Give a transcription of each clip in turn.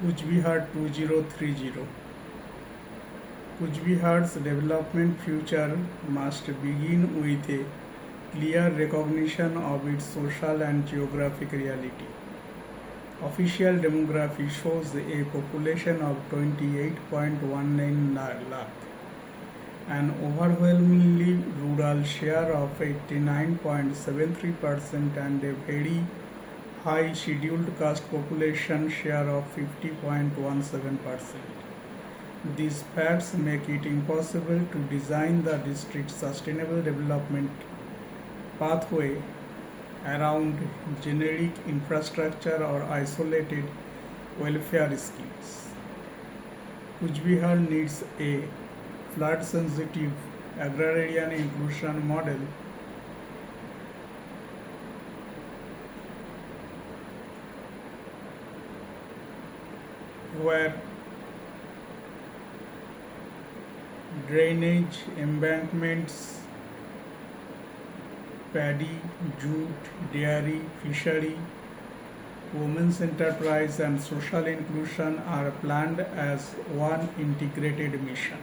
Kuchbihar 2030. Kuchbihar's development future must begin with a clear recognition of its social and geographic reality. Official demography shows a population of 28.19 lakh, an overwhelmingly rural share of 89.73% and a very high scheduled caste population share of 50.17%. These facts make it impossible to design the district's sustainable development pathway around generic infrastructure or isolated welfare schemes. Kuchbihar needs a flood sensitive agrarian inclusion model where drainage, embankments, paddy, jute, dairy, fishery, women's enterprise, and social inclusion are planned as one integrated mission.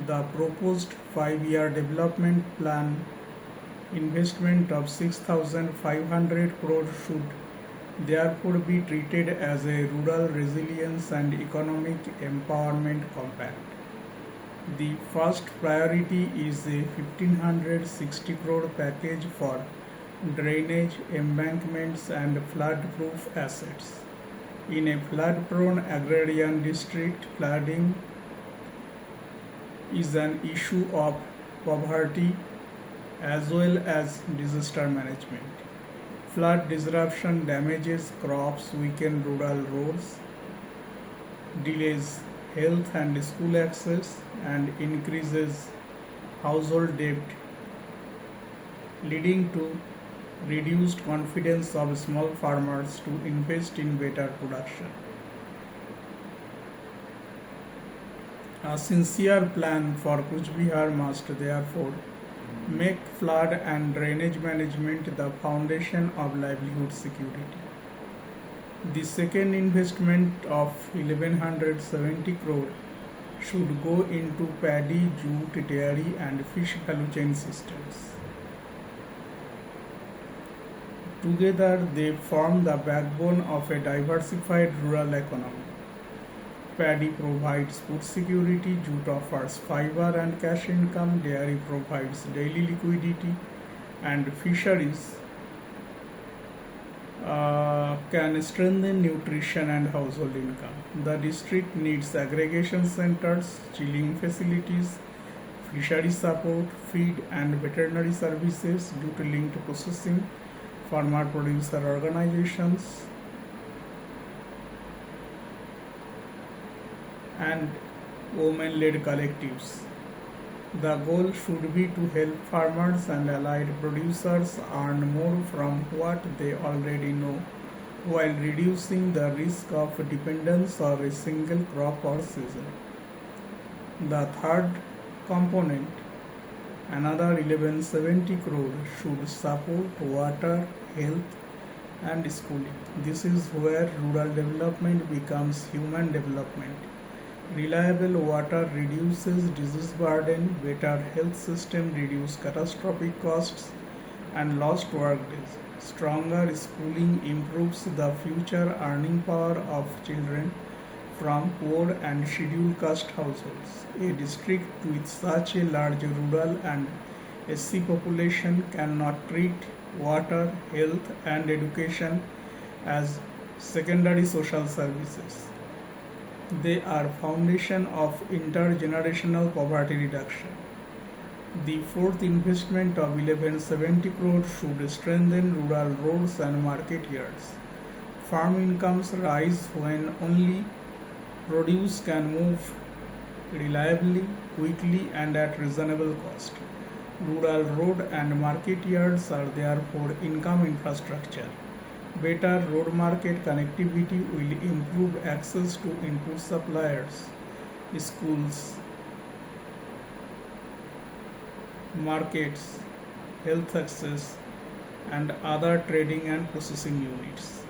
The proposed 5-year development plan investment of 6,500 crore should therefore be treated as a rural resilience and economic empowerment compact. The first priority is a 1560 crore package for drainage, embankments, and flood-proof assets. In a flood-prone agrarian district, flooding is an issue of poverty as well as disaster management. Flood disruption damages crops, weakens rural roads, delays health and school access, and increases household debt, leading to reduced confidence of small farmers to invest in better production. A sincere plan for Kuchbihar must therefore make flood and drainage management the foundation of livelihood security. The second investment of 1170 crore should go into paddy, jute, dairy, and fish value chain systems. Together, they form the backbone of a diversified rural economy. Paddy provides food security, jute offers fiber and cash income, dairy provides daily liquidity, and fisheries can strengthen nutrition and household income. The district needs aggregation centers, chilling facilities, fishery support, feed and veterinary services, jute linked processing, farmer producer organizations, and women-led collectives. The goal should be to help farmers and allied producers earn more from what they already know while reducing the risk of dependence on a single crop or season. The third component, another 1170 crore, should support water, health, and schooling. This is where rural development becomes human development. Reliable water reduces disease burden, better health system reduce catastrophic costs and lost work days. Stronger schooling improves the future earning power of children from poor and scheduled caste households. A district with such a large rural and SC population cannot treat water, health, and education as secondary social services. They are foundation of intergenerational poverty reduction. The fourth investment of 1170 crore should strengthen rural roads and market yards. Farm incomes rise when only produce can move reliably, quickly, and at reasonable cost. Rural road and market yards are therefore income infrastructure. Better road market connectivity will improve access to input suppliers, schools, markets, health access, and other trading and processing units.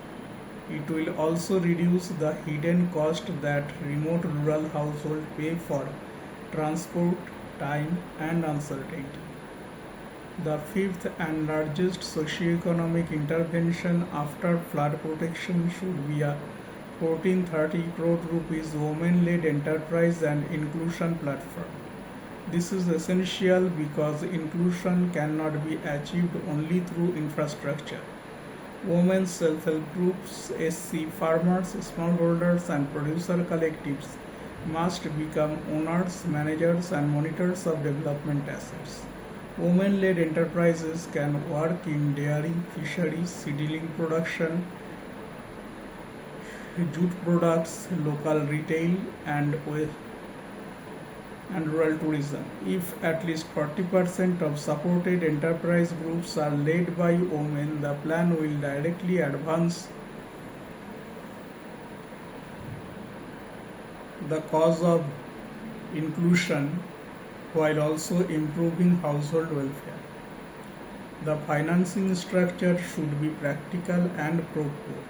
It will also reduce the hidden cost that remote rural households pay for transport, time, and uncertainty. The fifth and largest socio-economic intervention after flood protection should be a 1430 crore rupees women-led enterprise and inclusion platform. This is essential because inclusion cannot be achieved only through infrastructure. Women's self-help groups, SC farmers, smallholders and producer collectives must become owners, managers and monitors of development assets. Women-led enterprises can work in dairy, fisheries, seedling production, jute products, local retail and rural tourism. If at least 40% of supported enterprise groups are led by women, the plan will directly advance the cause of inclusion while also improving household welfare. The financing structure should be practical and pro-poor.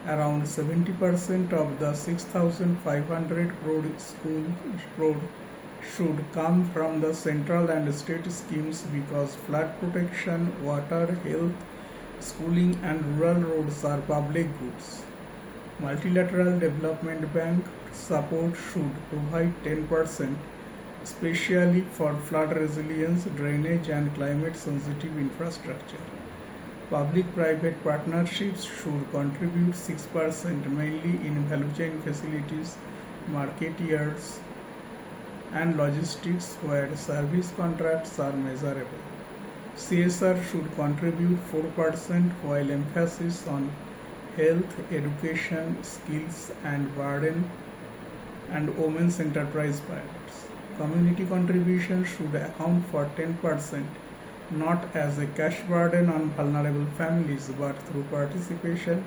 Around 70% of the 6,500 crore should come from the central and state schemes because flood protection, water, health, schooling and rural roads are public goods. Multilateral Development Bank support should provide 10%, especially for flood resilience, drainage and climate sensitive infrastructure. Public-private partnerships should contribute 6%, mainly in value chain facilities, market yards, and logistics where service contracts are measurable. CSR should contribute 4% while emphasis on health, education, skills and burden and women's enterprise pilots. Community contributions should account for 10%, not as a cash burden on vulnerable families but through participation,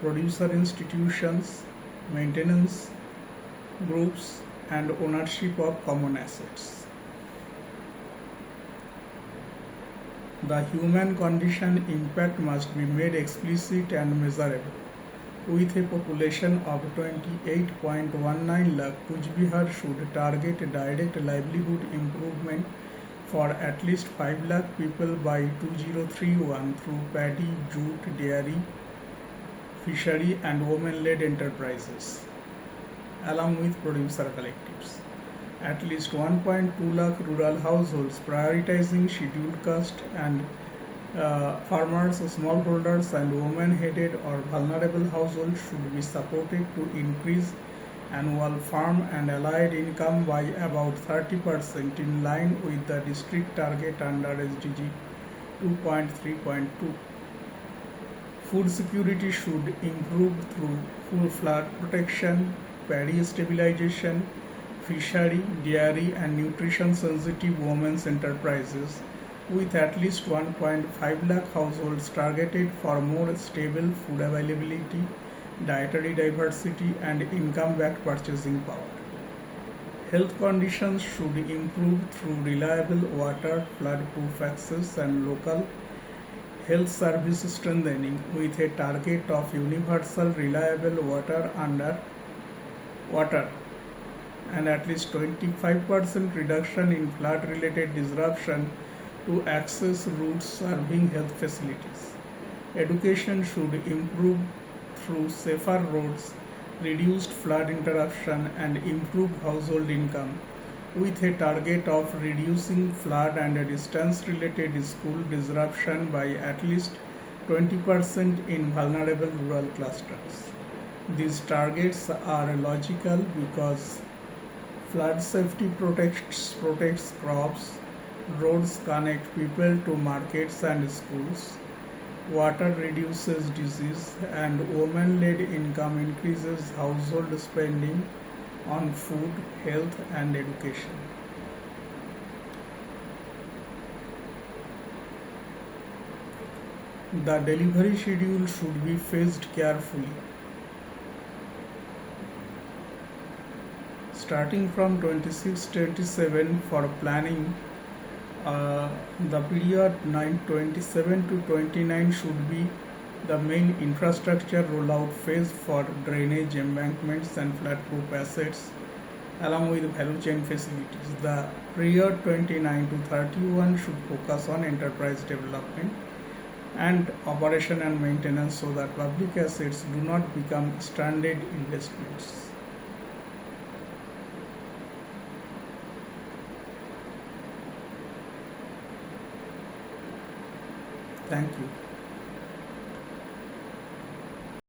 producer institutions, maintenance groups, and ownership of common assets. The human condition impact must be made explicit and measurable. With a population of 28.19 lakh, Kuchbihar should target direct livelihood improvement for at least 5 lakh people by 2031 through paddy, jute, dairy, fishery and women-led enterprises, along with producer collectives. At least 1.2 lakh rural households prioritizing scheduled caste and farmers, smallholders and women-headed or vulnerable households should be supported to increase annual farm and allied income by about 30% in line with the district target under SDG 2.3.2. Food security should improve through flood protection, paddy stabilization, fishery, dairy and nutrition sensitive women's enterprises with at least 1.5 lakh households targeted for more stable food availability, dietary diversity and income-backed purchasing power. Health conditions should improve through reliable water, flood-proof access and local health service strengthening with a target of universal reliable water and at least 25% reduction in flood-related disruption to access routes serving health facilities. Education should improve through safer roads, reduced flood interruption and improved household income with a target of reducing flood and distance-related school disruption by at least 20% in vulnerable rural clusters. These targets are logical because flood safety protects crops, roads connect people to markets and schools, water reduces disease, and women-led income increases household spending on food, health, and education. The delivery schedule should be phased carefully. Starting from 26-27 for planning, the period 927 to 29 should be the main infrastructure rollout phase for drainage, embankments, and flood-proof assets, along with value chain facilities. The year 29 to 31 should focus on enterprise development and operation and maintenance so that public assets do not become stranded investments. Thank you.